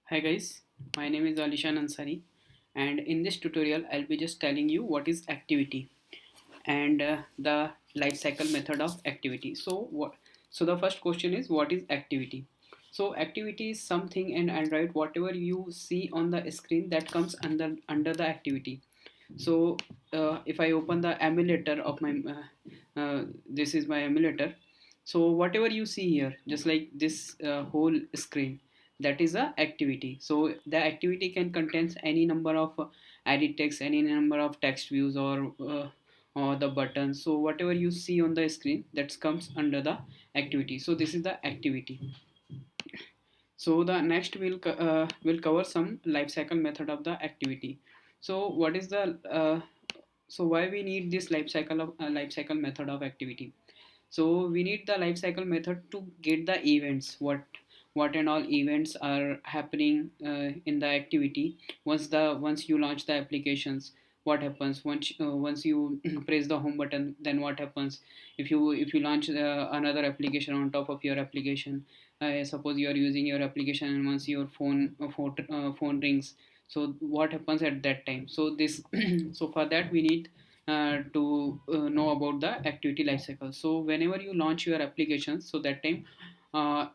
Hi guys, my name is Alishan Ansari, and in this tutorial I'll be just telling you what is activity and the life cycle method of activity. So the first question is, what is activity? So activity is something in Android, whatever you see on the screen, that comes under the activity. So if I open the emulator of my this is my emulator. So whatever you see here, just like this whole screen, that is a activity. So the activity can contains any number of edit text, any number of text views, or the buttons. So whatever you see on the screen, that comes under the activity. So this is the activity. So the next will cover some life cycle method of the activity. So what is the so why we need this life cycle method of activity? So we need the life cycle method to get the events, what and all events are happening in the activity. Once you launch the applications, what happens once you press the home button, then what happens if you launch another application on top of your application. Suppose you are using your application, and once your phone rings, so what happens at that time? So this so for that we need to know about the activity lifecycle. So whenever you launch your applications, so that time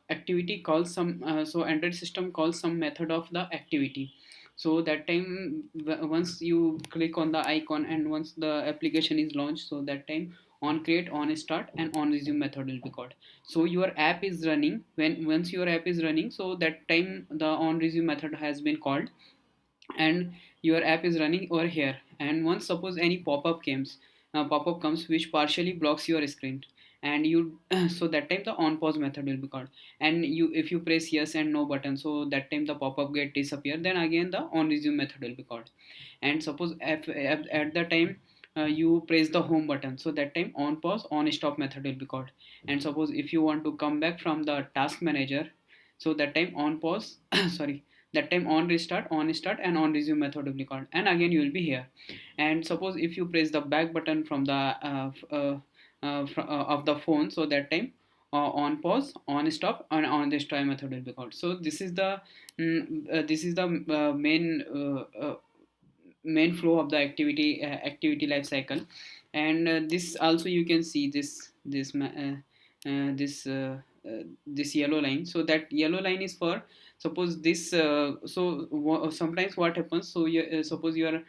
activity calls some so Android system calls some method of the activity. So that time once you click on the icon and once the application is launched, so that time on create, on start, and on resume method will be called. So your app is running. When once your app is running, so that time the on resume method has been called, and your app is running over here. And once suppose any pop-up comes which partially blocks your screen, and you so that time the on pause method will be called. And you if you press yes and no button, so that time the pop-up get disappear, then again the on resume method will be called. And suppose at the time you press the home button, so that time on pause, on stop method will be called. And suppose if you want to come back from the task manager, so that time on pause sorry, that time on restart, on start, and on resume method will be called, and again you will be here. And suppose if you press the back button from the of the phone, so that time on pause, on stop, and on destroy method will be called. So this is the main flow of the activity life cycle. And this also you can see this yellow line. So that yellow line is for, suppose this sometimes what happens, so suppose your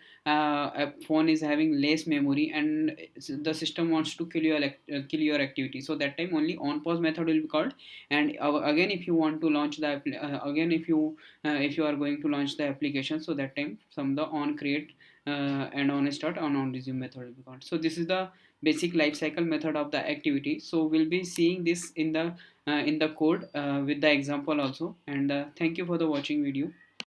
phone is having less memory, and the system wants to kill your activity, so that time only on pause method will be called. And again if you want to launch again if you are going to launch the application, so that time some the on create and on start, on resume method will be called. So this is the basic life cycle method of the activity. So we'll be seeing this in the code with the example also. And thank you for the watching video.